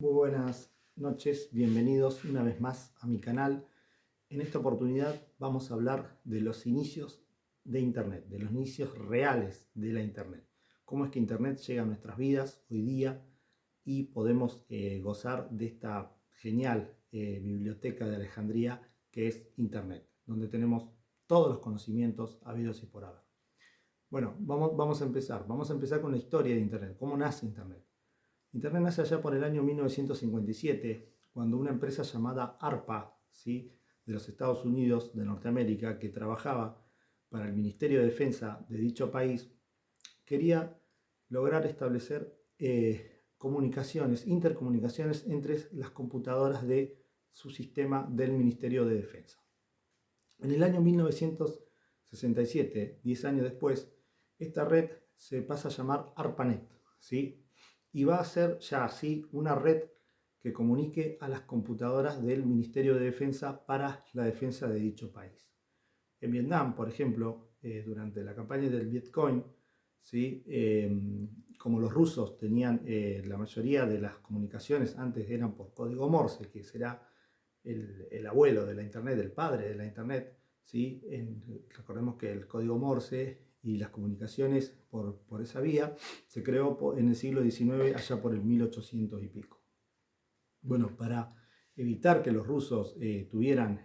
Muy buenas noches, bienvenidos una vez más a mi canal. En esta oportunidad vamos a hablar de los inicios de Internet, de los inicios reales de la Internet. Cómo es que Internet llega a nuestras vidas hoy día y podemos gozar de esta genial biblioteca de Alejandría que es Internet, donde tenemos todos los conocimientos habidos y por haber. Bueno, vamos a empezar. Vamos a empezar con la historia de Internet, cómo nace Internet. Internet nace allá por el año 1957, cuando una empresa llamada ARPA, ¿sí?, de los Estados Unidos de Norteamérica, que trabajaba para el Ministerio de Defensa de dicho país, quería lograr establecer intercomunicaciones entre las computadoras de su sistema del Ministerio de Defensa. En el año 1967, 10 años después, esta red se pasa a llamar ARPANET, ¿sí?, y va a ser ya así una red que comunique a las computadoras del Ministerio de Defensa para la defensa de dicho país. En Vietnam, por ejemplo, durante la campaña del Vietcong, ¿sí?, como los rusos tenían la mayoría de las comunicaciones antes eran por código Morse, que será el abuelo de la Internet, el padre de la Internet, ¿sí? Recordemos que el código Morse y las comunicaciones por esa vía se creó en el siglo XIX, allá por el 1800 y pico. Bueno, para evitar que los rusos pudieran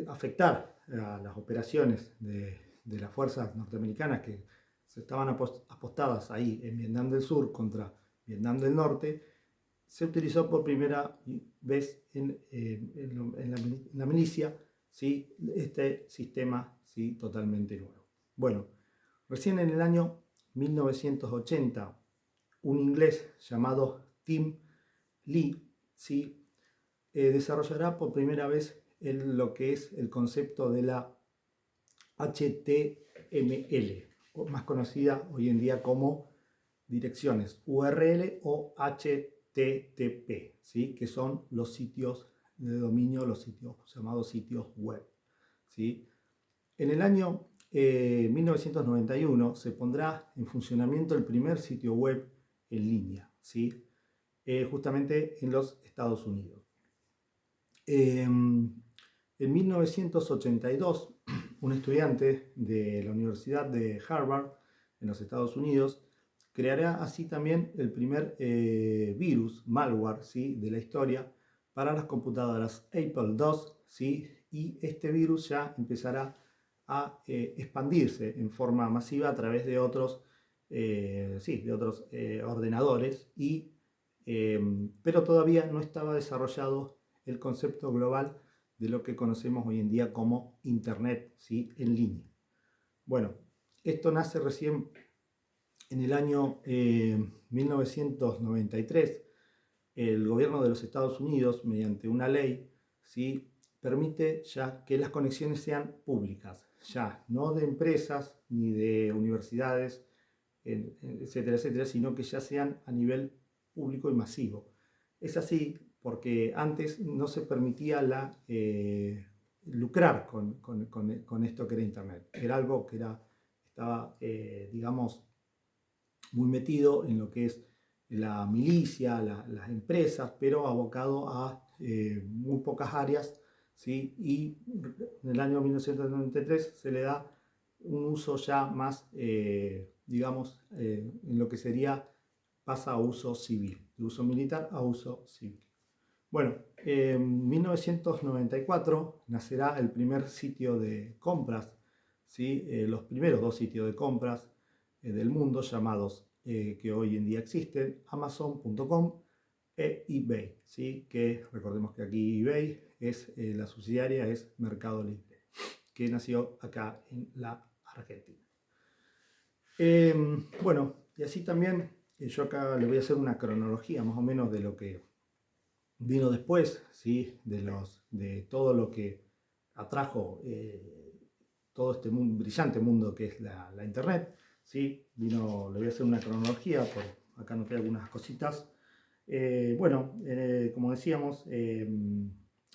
afectar a las operaciones de las fuerzas norteamericanas que se estaban apostadas ahí en Vietnam del Sur contra Vietnam del Norte, se utilizó por primera vez en la milicia, ¿sí?, este sistema, ¿sí?, totalmente nuevo. Bueno, recién en el año 1980, un inglés llamado Tim Lee, ¿sí?, desarrollará por primera vez lo que es el concepto de la HTML, más conocida hoy en día como direcciones URL o HTTP, ¿sí?, que son los sitios de dominio, los sitios llamados sitios web, ¿sí? En el año 1991 se pondrá en funcionamiento el primer sitio web en línea, ¿sí?, justamente en los Estados Unidos. En 1982, un estudiante de la Universidad de Harvard en los Estados Unidos creará así también el primer virus, malware, ¿sí?, de la historia para las computadoras Apple II, ¿sí?, y este virus ya empezará a expandirse en forma masiva a través de otros, ordenadores, pero todavía no estaba desarrollado el concepto global de lo que conocemos hoy en día como Internet, ¿sí?, en línea. Bueno, esto nace recién en el año 1993. El gobierno de los Estados Unidos, mediante una ley, ¿sí?, permite ya que las conexiones sean públicas, ya no de empresas ni de universidades, etcétera, etcétera, sino que ya sean a nivel público y masivo. Es así porque antes no se permitía lucrar con esto que era Internet. Era algo que estaba, muy metido en lo que es la milicia, las empresas, pero abocado a muy pocas áreas, ¿sí? Y en el año 1993 se le da un uso ya más, en lo que sería, pasa a uso civil, de uso militar a uso civil. Bueno, en 1994 nacerá el primer sitio de compras, ¿sí? Los primeros dos sitios de compras del mundo llamados, que hoy en día existen, Amazon.com e eBay, ¿sí?, que recordemos que aquí eBay es la subsidiaria, es Mercado Libre, que nació acá en la Argentina. Bueno, y así también yo acá le voy a hacer una cronología más o menos de lo que vino después, ¿sí?, de todo lo que atrajo todo este brillante mundo que es la Internet, ¿sí? Le voy a hacer una cronología, acá noté algunas cositas. Como decíamos, en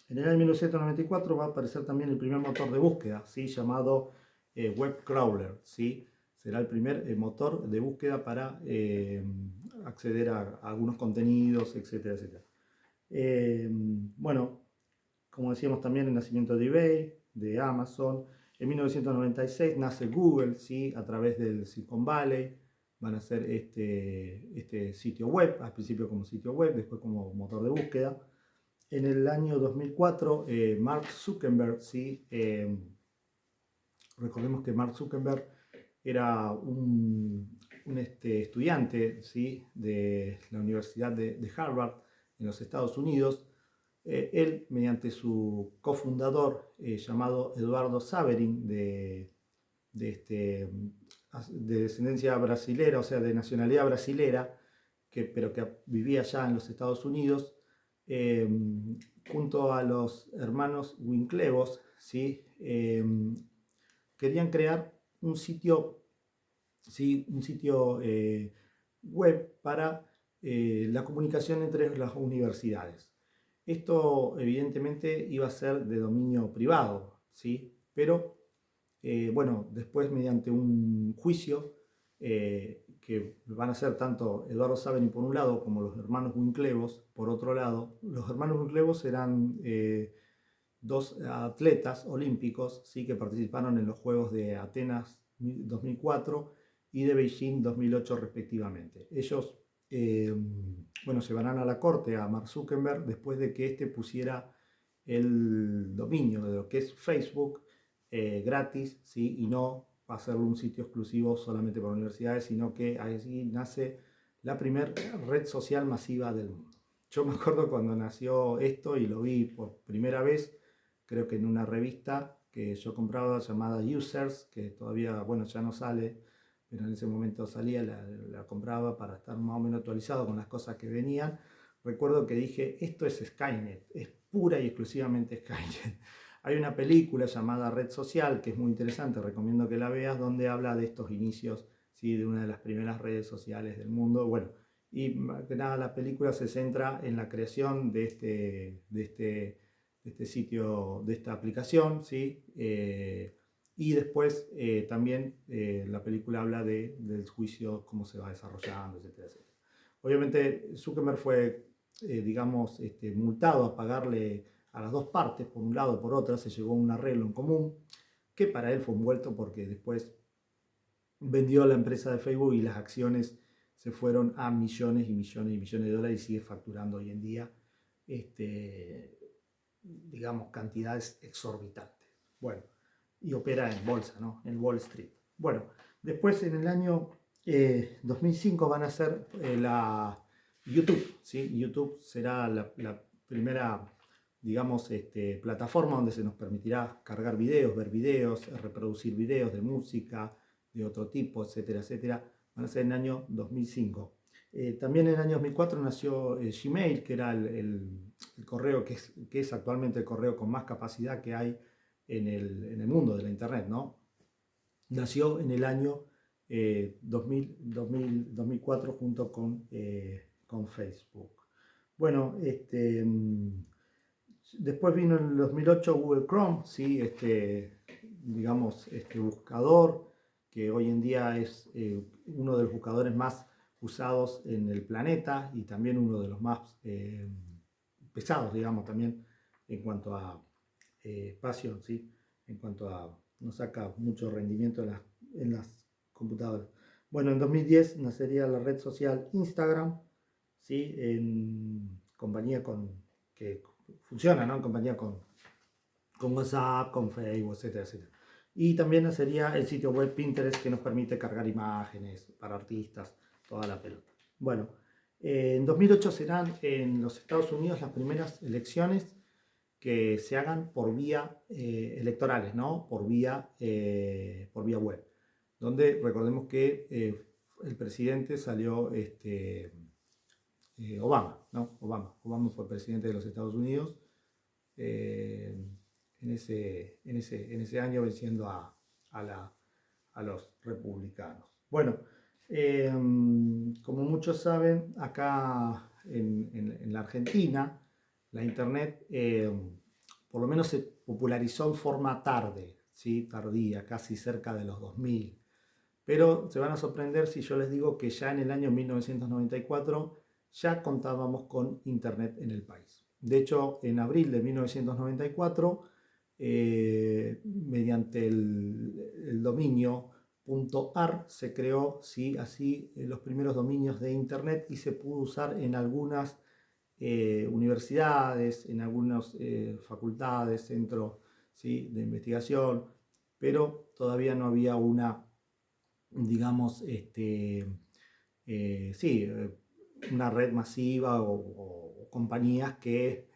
el año 1994 va a aparecer también el primer motor de búsqueda, ¿sí?, llamado Web Crawler, ¿sí? será el primer motor de búsqueda para acceder a algunos contenidos, etcétera, etcétera. Bueno, como decíamos también, el nacimiento de eBay, de Amazon. En 1996 nace Google, ¿sí? A través del Silicon Valley. Van a hacer este sitio web, al principio como sitio web, después como motor de búsqueda. En el año 2004, Mark Zuckerberg, ¿sí? Recordemos que Mark Zuckerberg era un estudiante, ¿sí? De la Universidad de Harvard en los Estados Unidos. Él, mediante su cofundador llamado Eduardo Saverin, de descendencia brasilera, o sea, de nacionalidad brasilera, pero que vivía allá en los Estados Unidos, eh, junto a los hermanos Winklevoss, ¿sí? Querían crear un sitio, ¿sí? Un sitio web para la comunicación entre las universidades. Esto evidentemente iba a ser de dominio privado, ¿sí? Pero bueno, después mediante un juicio que van a ser tanto Eduardo Saverin por un lado como los hermanos Winklevoss por otro lado. Los hermanos Winklevoss eran dos atletas olímpicos, ¿sí? Que participaron en los Juegos de Atenas 2004 y de Beijing 2008 respectivamente. Ellos bueno, llevarán a la corte a Mark Zuckerberg después de que éste pusiera el dominio de lo que es Facebook gratis, ¿sí? Y no hacerlo un sitio exclusivo solamente para universidades, sino que así nace la primera red social masiva del mundo. Yo me acuerdo cuando nació esto y lo vi por primera vez, creo que en una revista que yo compraba llamada Users, que todavía, bueno, ya no sale, pero en ese momento salía, la compraba para estar más o menos actualizado con las cosas que venían. Recuerdo que dije, esto es Skynet, es pura y exclusivamente Skynet. Hay una película llamada Red Social, que es muy interesante, recomiendo que la veas, donde habla de estos inicios, ¿sí? De una de las primeras redes sociales del mundo. Bueno, y más que nada la película se centra en la creación de este sitio, de esta aplicación, ¿sí? Y después también la película habla del juicio, cómo se va desarrollando, etcétera, etcétera. Obviamente Zuckerberg fue, digamos, multado a pagarle a las dos partes, por un lado, por otra, se llegó a un arreglo en común, que para él fue un vuelto porque después vendió la empresa de Facebook y las acciones se fueron a millones y millones y millones de dólares y sigue facturando hoy en día, digamos, cantidades exorbitantes. Bueno, y opera en bolsa, ¿no? En Wall Street. Bueno, después en el año 2005 van a ser la YouTube, ¿sí? YouTube será la primera, digamos, plataforma donde se nos permitirá cargar videos, ver videos, reproducir videos de música, de otro tipo, etcétera, etcétera. Van a ser en el año 2005. También en el año 2004 nació Gmail, que era el correo que es actualmente el correo con más capacidad que hay en el mundo de la Internet, ¿no? Nació en el año 2004 junto con Facebook. Bueno, después vino en el 2008 Google Chrome, ¿sí? Digamos, buscador que hoy en día es uno de los buscadores más usados en el planeta y también uno de los más pesados, digamos, también en cuanto a espacio, ¿sí? En cuanto a, nos saca mucho rendimiento en las computadoras. Bueno, en 2010 nacería la red social Instagram, ¿sí? En compañía que funciona, ¿no? En compañía con WhatsApp, con Facebook, etcétera, etcétera. Y también nacería el sitio web Pinterest, que nos permite cargar imágenes para artistas, toda la pelota. Bueno, en 2008 serán en los Estados Unidos las primeras elecciones que se hagan por vía electorales, ¿no? Por vía web. Donde recordemos que el presidente salió Obama, ¿no? Obama fue presidente de los Estados Unidos en ese año, venciendo a los republicanos. Bueno, como muchos saben, acá en la Argentina, la Internet por lo menos se popularizó en forma tarde, ¿sí? Tardía, casi cerca de los 2000. Pero se van a sorprender si yo les digo que ya en el año 1994 ya contábamos con Internet en el país. De hecho, en abril de 1994, mediante el dominio .ar se creó, ¿sí? Así los primeros dominios de Internet, y se pudo usar en algunas universidades, en algunas facultades, centros, ¿sí? de investigación, pero todavía no había una, digamos, sí, una red masiva o compañías que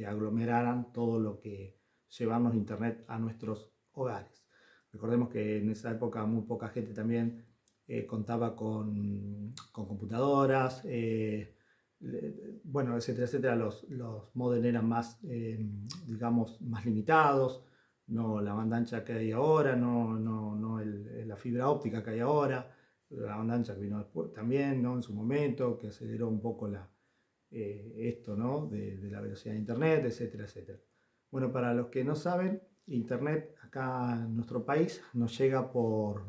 aglomeraran todo lo que llevamos Internet a nuestros hogares. Recordemos que en esa época muy poca gente también contaba con computadoras, bueno, etcétera, etcétera. Los módems eran más, digamos, más limitados, no la banda ancha que hay ahora, no la fibra óptica que hay ahora, la banda ancha que vino después también, ¿no? En su momento, que aceleró un poco esto, ¿no? De la velocidad de Internet, etcétera, etcétera. Bueno, para los que no saben, Internet acá en nuestro país nos llega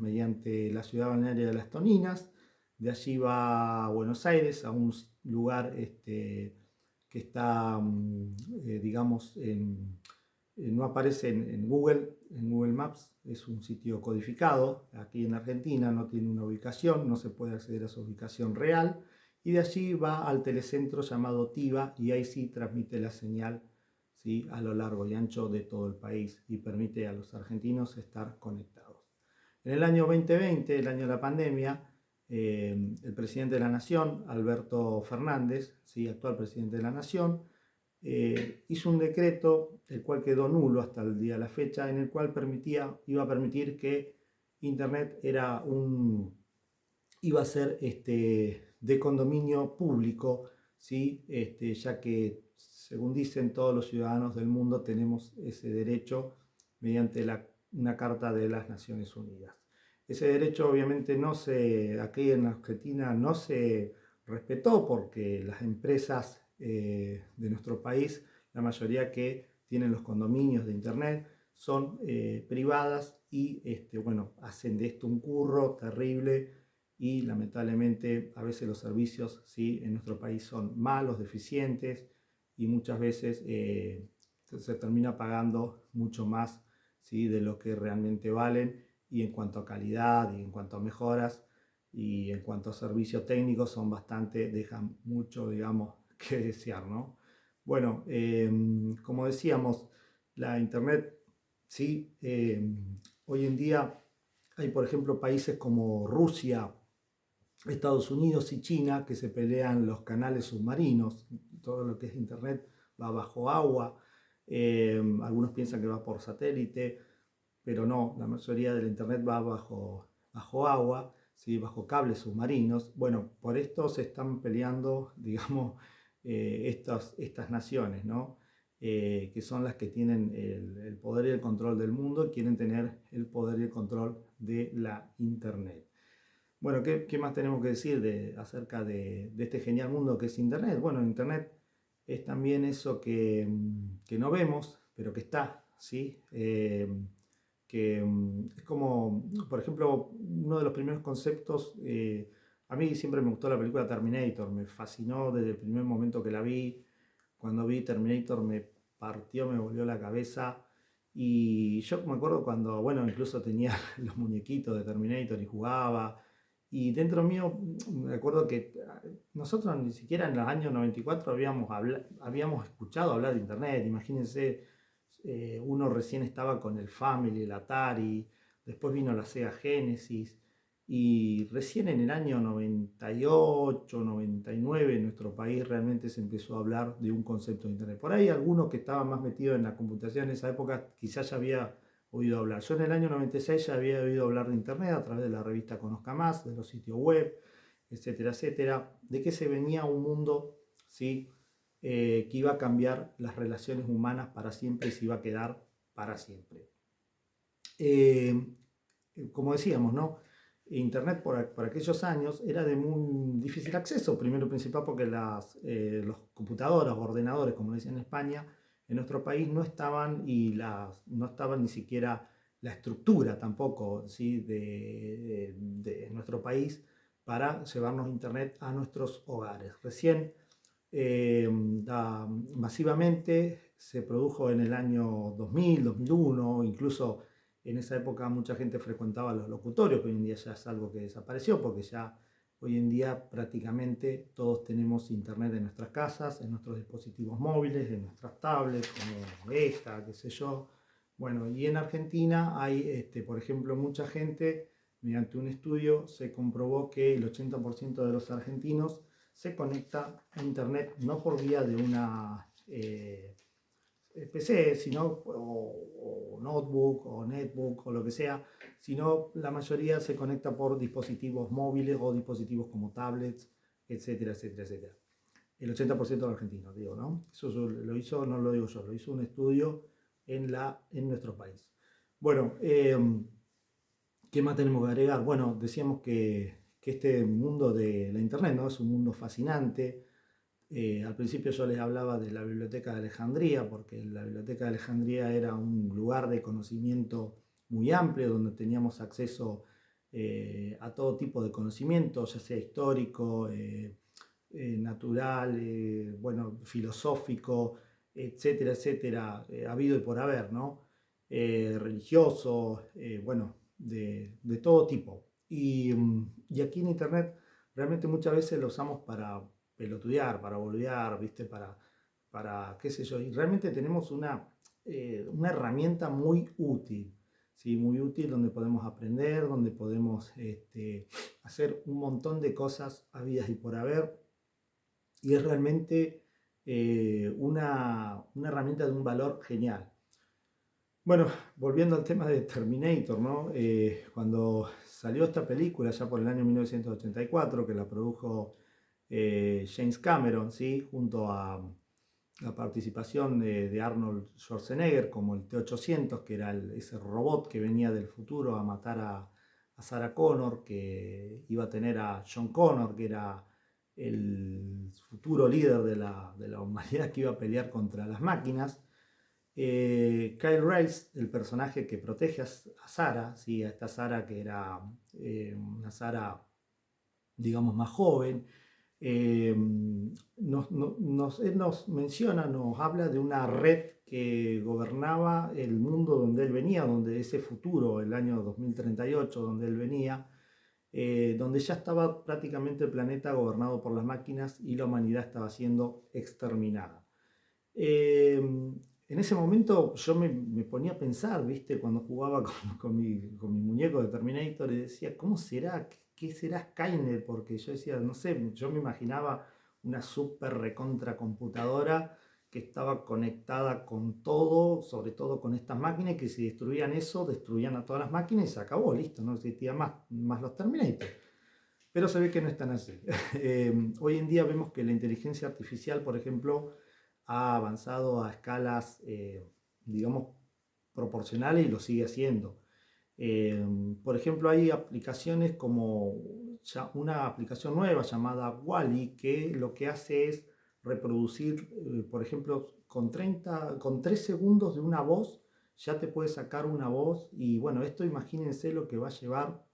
mediante la ciudad balnearia de Las Toninas. De allí va a Buenos Aires, a un lugar que está, digamos, no aparece en Google Maps, es un sitio codificado aquí en Argentina, no tiene una ubicación, no se puede acceder a su ubicación real, y de allí va al telecentro llamado TIBA, y ahí sí transmite la señal, ¿sí? a lo largo y ancho de todo el país, y permite a los argentinos estar conectados. En el año 2020, el año de la pandemia, el presidente de la Nación, Alberto Fernández, ¿sí? actual presidente de la Nación, hizo un decreto, el cual quedó nulo hasta el día de la fecha, en el cual iba a permitir que Internet iba a ser de condominio público, ¿sí? Ya que, según dicen, todos los ciudadanos del mundo tenemos ese derecho mediante una Carta de las Naciones Unidas. Ese derecho obviamente aquí en Argentina no se respetó, porque las empresas de nuestro país, la mayoría que tienen los condominios de Internet, son privadas, y bueno, hacen de esto un curro terrible, y lamentablemente a veces los servicios, ¿sí? en nuestro país son malos, deficientes, y muchas veces se termina pagando mucho más, ¿sí? de lo que realmente valen, y en cuanto a calidad y en cuanto a mejoras y en cuanto a servicio técnico dejan mucho, digamos, que desear, ¿no? Bueno, como decíamos, la Internet, sí, hoy en día hay, por ejemplo, países como Rusia, Estados Unidos y China, que se pelean los canales submarinos. Todo lo que es Internet va bajo agua. Algunos piensan que va por satélite, pero no, la mayoría del Internet va bajo agua, ¿sí? bajo cables submarinos. Bueno, por esto se están peleando, digamos, estas naciones, ¿no? Que son las que tienen el poder y el control del mundo, y quieren tener el poder y el control de la Internet. Bueno, ¿qué más tenemos que decir acerca de este genial mundo que es Internet? Bueno, Internet es también eso que no vemos, pero que está, ¿sí? Es como, por ejemplo, uno de los primeros conceptos, a mí siempre me gustó la película Terminator, me fascinó desde el primer momento que la vi. Cuando vi Terminator me partió, me volvió la cabeza. Y yo me acuerdo cuando, bueno, incluso tenía los muñequitos de Terminator y jugaba. Y dentro mío, me acuerdo que nosotros ni siquiera en los años 94 habíamos escuchado hablar de Internet. Imagínense, uno recién estaba con el Family, el Atari, después vino la Sega Genesis, y recién en el año 98, 99 en nuestro país realmente se empezó a hablar de un concepto de Internet. Por ahí algunos que estaban más metidos en la computación en esa época quizás ya había oído hablar. Yo en el año 96 ya había oído hablar de Internet a través de la revista Conozca Más, de los sitios web, etcétera, etcétera, de que se venía un mundo, ¿sí? Que iba a cambiar las relaciones humanas para siempre, y se iba a quedar para siempre. Como decíamos, ¿no? Internet por aquellos años era de muy difícil acceso, primero y principal porque los computadoras o ordenadores, como decían en España, en nuestro país no estaban, no estaban ni siquiera la estructura tampoco, ¿sí? de nuestro país para llevarnos Internet a nuestros hogares. Recién masivamente se produjo en el año 2000, 2001, incluso en esa época mucha gente frecuentaba los locutorios, que hoy en día ya es algo que desapareció, porque ya hoy en día prácticamente todos tenemos internet en nuestras casas, en nuestros dispositivos móviles, en nuestras tablets, como esta, qué sé yo. Bueno, y en Argentina hay, por ejemplo, mucha gente, mediante un estudio se comprobó que el 80% de los argentinos se conecta a internet no por vía de una PC, sino, o notebook, o netbook, o lo que sea, sino la mayoría se conecta por dispositivos móviles o dispositivos como tablets, etcétera, etcétera, etcétera. El 80% de los argentinos, digo, ¿no? Eso lo hizo, no lo digo yo, lo hizo un estudio en nuestro país. Bueno, ¿qué más tenemos que agregar? Bueno, decíamos que este mundo de la internet, ¿no? Es un mundo fascinante. Al principio yo les hablaba de la Biblioteca de Alejandría, porque la Biblioteca de Alejandría era un lugar de conocimiento muy amplio, donde teníamos acceso a todo tipo de conocimiento, ya sea histórico, natural, bueno, filosófico, etcétera, etcétera, habido y por haber, ¿no? Religioso, bueno, de todo tipo. Y aquí en Internet realmente muchas veces lo usamos para pelotudear, para boludear, ¿viste? Para qué sé yo. Y realmente tenemos una herramienta muy útil, ¿sí? Muy útil donde podemos aprender, donde podemos hacer un montón de cosas habidas y por haber. Y es realmente una herramienta de un valor genial. Bueno, volviendo al tema de Terminator, ¿no? Cuando salió esta película, ya por el año 1984, que la produjo James Cameron, ¿sí? Junto a la participación de Arnold Schwarzenegger como el T-800, que era ese robot que venía del futuro a matar a Sarah Connor, que iba a tener a John Connor, que era el futuro líder de la humanidad que iba a pelear contra las máquinas. Kyle Reese, el personaje que protege a Sarah, ¿sí? A esta Sarah que era una Sarah, digamos, más joven, él nos menciona, nos habla de una red que gobernaba el mundo donde él venía, donde ese futuro, el año 2038, donde él venía, donde ya estaba prácticamente el planeta gobernado por las máquinas y la humanidad estaba siendo exterminada. En ese momento yo me ponía a pensar, ¿viste? Cuando jugaba con mi muñeco de Terminator y decía, ¿cómo será? ¿Qué será Skynet? Porque yo decía, no sé, yo me imaginaba una super recontra computadora que estaba conectada con todo, sobre todo con estas máquinas, que si destruían eso, destruían a todas las máquinas y se acabó, listo, no existía más los Terminator. Pero se ve que no es tan así. Hoy en día vemos que la inteligencia artificial, por ejemplo, ha avanzado a escalas, digamos, proporcionales y lo sigue haciendo. Por ejemplo, hay aplicaciones como una aplicación nueva llamada Wall-E que lo que hace es reproducir, por ejemplo, con 3 segundos de una voz, ya te puede sacar una voz y bueno, esto imagínense lo que va a llevar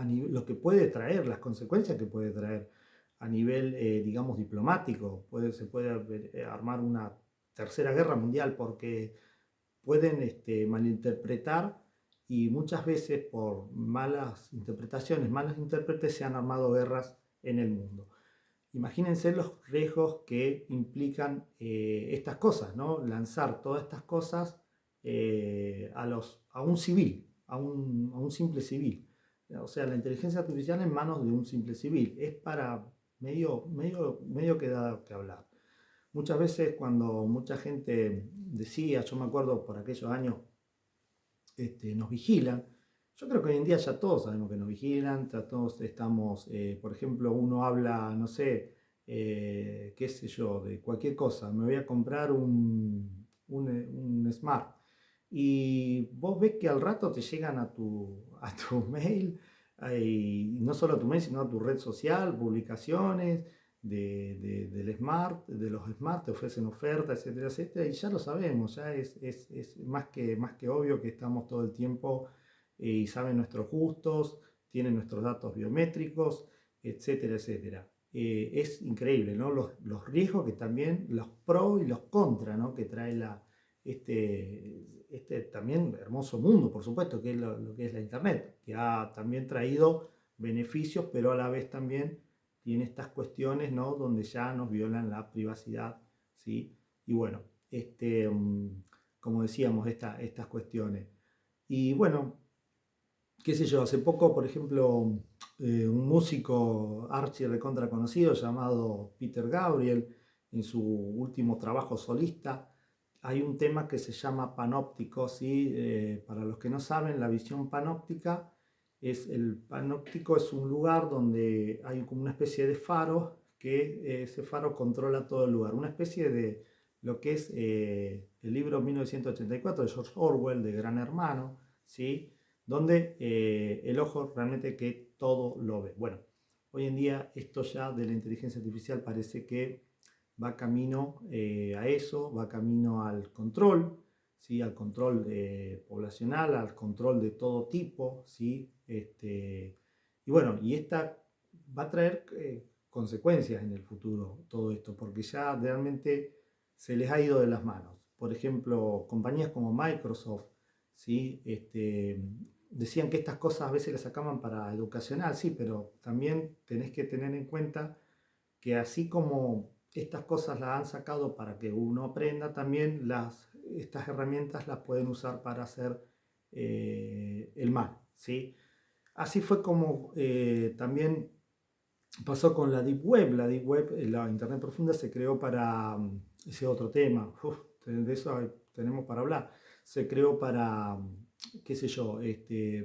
lo que puede traer, las consecuencias que puede traer a nivel, digamos, diplomático. Se puede armar una tercera guerra mundial porque pueden malinterpretar y muchas veces por malas interpretaciones, malos intérpretes se han armado guerras en el mundo. Imagínense los riesgos que implican estas cosas, ¿no? Lanzar todas estas cosas a un civil, a un simple civil. O sea, la inteligencia artificial en manos de un simple civil. Es para medio que da que hablar. Muchas veces cuando mucha gente decía, yo me acuerdo por aquellos años, nos vigilan. Yo creo que hoy en día ya todos sabemos que nos vigilan, ya todos estamos, por ejemplo, uno habla, no sé, qué sé yo, de cualquier cosa, me voy a comprar un Smart y vos ves que al rato te llegan a tu mail, y no solo a tu mail, sino a tu red social, publicaciones, del Smart, de los Smart, te ofrecen ofertas, etcétera, etcétera, y ya lo sabemos, ya es más que obvio que estamos todo el tiempo y saben nuestros gustos, tienen nuestros datos biométricos, etcétera, etcétera. Es increíble, ¿no? Los riesgos que también, los pros y los contras, ¿no? Que trae este también hermoso mundo, por supuesto, que es lo que es la Internet, que ha también traído beneficios, pero a la vez también tiene estas cuestiones, ¿no? Donde ya nos violan la privacidad, ¿sí? Y bueno, como decíamos, estas cuestiones. Y bueno, qué sé yo, hace poco, por ejemplo, un músico archi recontra conocido llamado Peter Gabriel, en su último trabajo solista, hay un tema que se llama panóptico, ¿sí? Para los que no saben, la visión panóptica el panóptico es un lugar donde hay como una especie de faro, que ese faro controla todo el lugar, una especie de lo que es el libro 1984 de George Orwell, de Gran Hermano, ¿sí? Donde el ojo realmente que todo lo ve. Bueno, hoy en día esto ya de la inteligencia artificial parece que va camino a eso, va camino al control, ¿sí? Al control poblacional, al control de todo tipo, ¿sí? Y bueno, y esta va a traer consecuencias en el futuro, todo esto, porque ya realmente se les ha ido de las manos. Por ejemplo, compañías como Microsoft, ¿sí? Decían que estas cosas a veces las sacaban para educacional, sí, pero también tenés que tener en cuenta que así como estas cosas las han sacado para que uno aprenda, también estas herramientas las pueden usar para hacer el mal, ¿sí? Así fue como también pasó con la Deep Web. La Deep Web, la Internet profunda, se creó para ese otro tema. Uf, de eso tenemos para hablar. Se creó para, qué sé yo,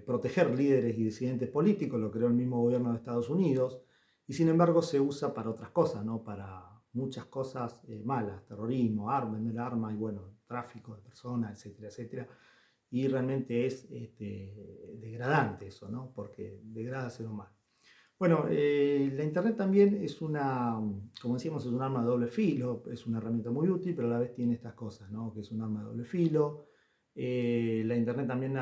proteger líderes y disidentes políticos, lo creó el mismo gobierno de Estados Unidos, y sin embargo se usa para otras cosas, ¿no? Para muchas cosas malas, terrorismo, vender armas y bueno, tráfico de personas, etcétera, etcétera. Y realmente es degradante eso, ¿no? Porque degrada al ser humano. Bueno, la Internet también es como decíamos, es un arma de doble filo, es una herramienta muy útil, pero a la vez tiene estas cosas, ¿no? Que es un arma de doble filo. La Internet también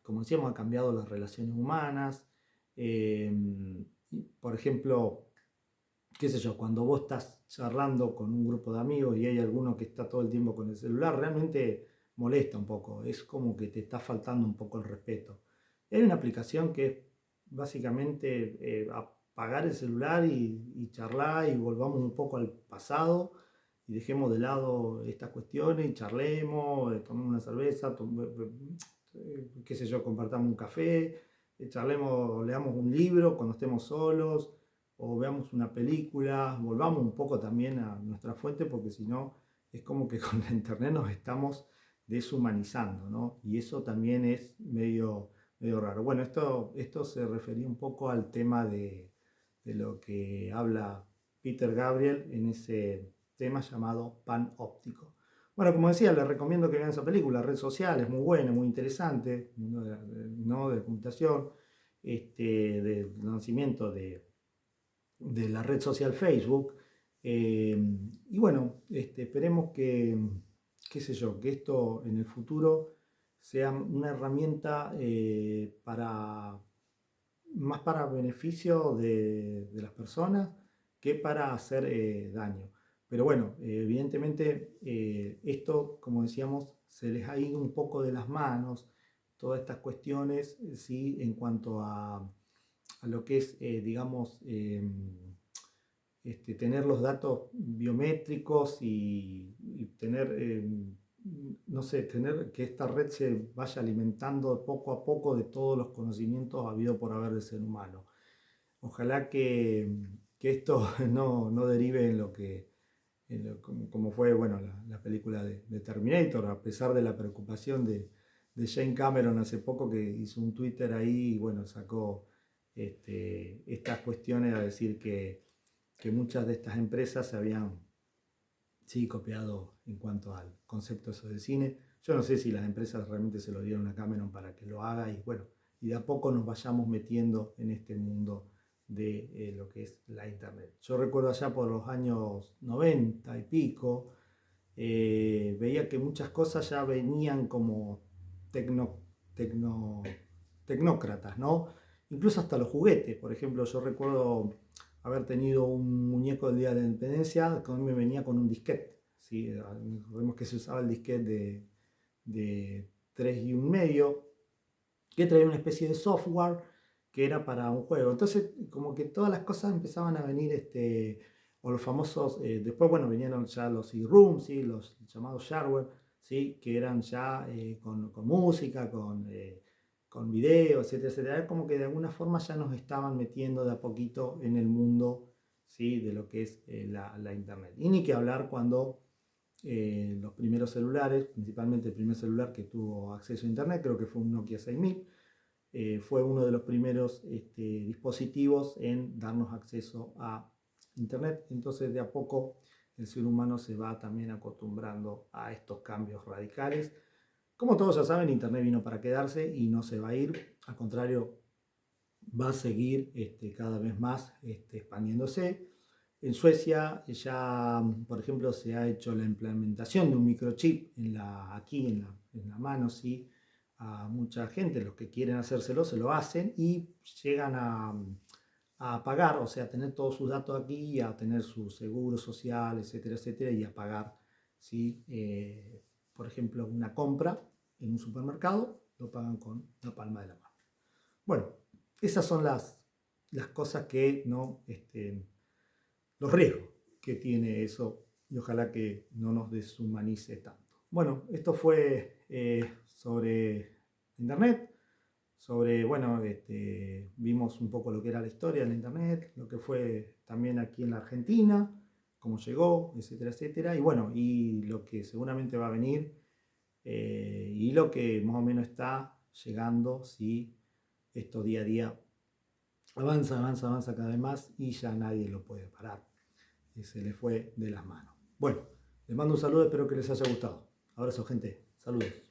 como decíamos, ha cambiado las relaciones humanas. Eh, por ejemplo, qué sé yo, cuando vos estás charlando con un grupo de amigos y hay alguno que está todo el tiempo con el celular, realmente molesta un poco, es como que te está faltando un poco el respeto. Hay una aplicación que es básicamente apagar el celular y charlar y volvamos un poco al pasado y dejemos de lado estas cuestiones y charlemos, tomemos una cerveza, qué sé yo, compartamos un café, charlemos, leamos un libro cuando estemos solos o veamos una película, volvamos un poco también a nuestra fuente, porque si no es como que con la internet nos estamos deshumanizando, ¿no? Y eso también es medio raro. Bueno, esto se refería un poco al tema de lo que habla Peter Gabriel en ese tema llamado panóptico. Bueno, como decía, les recomiendo que vean esa película, Red Social, es muy buena, muy interesante, ¿no? De computación, del nacimiento de la red social Facebook. Y bueno, esperemos qué sé yo, que esto en el futuro sea una herramienta más para beneficio de las personas que para hacer daño. Pero bueno, evidentemente esto, como decíamos, se les ha ido un poco de las manos, todas estas cuestiones, ¿sí? En cuanto a lo que es, digamos, tener los datos biométricos y tener, no sé, tener que esta red se vaya alimentando poco a poco de todos los conocimientos habido por haber del ser humano. Ojalá que esto no derive en lo que, como fue, bueno, la película de Terminator, a pesar de la preocupación de Jane Cameron hace poco, que hizo un Twitter ahí y bueno, sacó estas cuestiones a decir que muchas de estas empresas se habían, sí, copiado en cuanto al concepto eso del cine. Yo no sé si las empresas realmente se lo dieron a Cameron para que lo haga y bueno, y de a poco nos vayamos metiendo en este mundo de lo que es la internet. Yo recuerdo allá por los años 90 y pico, veía que muchas cosas ya venían como tecno, tecno, tecnócratas, ¿no? Incluso hasta los juguetes. Por ejemplo, yo recuerdo haber tenido un muñeco del Día de la Independencia que me venía con un disquete. ¿Sí? Recordemos que se usaba el disquete de 3,5, que traía una especie de software que era para un juego. Entonces, como que todas las cosas empezaban a venir, o los famosos, después, bueno, vinieron ya los CD-ROOM, ¿sí? Los llamados shareware, ¿sí? Que eran ya con música, con video, etcétera, etcétera. Como que de alguna forma ya nos estaban metiendo de a poquito en el mundo, ¿sí? De lo que es la internet. Y ni que hablar cuando los primeros celulares, principalmente el primer celular que tuvo acceso a internet, creo que fue un Nokia 6000, fue uno de los primeros dispositivos en darnos acceso a internet. Entonces de a poco el ser humano se va también acostumbrando a estos cambios radicales. Como todos ya saben, internet vino para quedarse y no se va a ir, al contrario, va a seguir cada vez más expandiéndose. En Suecia ya, por ejemplo, se ha hecho la implementación de un microchip aquí en la mano, ¿sí? A mucha gente, los que quieren hacérselo, se lo hacen y llegan a pagar, o sea, a tener todos sus datos aquí, a tener su seguro social, etcétera, etcétera, y a pagar, ¿sí? Por ejemplo, una compra en un supermercado, lo pagan con la palma de la mano. Bueno, esas son las cosas que no, los riesgos que tiene eso, y ojalá que no nos deshumanice tanto. Bueno, esto fue sobre internet, sobre, bueno, vimos un poco lo que era la historia de la internet, lo que fue también aquí en la Argentina, cómo llegó, etcétera, etcétera, y bueno, y lo que seguramente va a venir, y lo que más o menos está llegando, si esto día a día avanza, avanza, avanza cada vez más y ya nadie lo puede parar. Y se le fue de las manos. Bueno, les mando un saludo, espero que les haya gustado. Abrazo, gente. Saludos.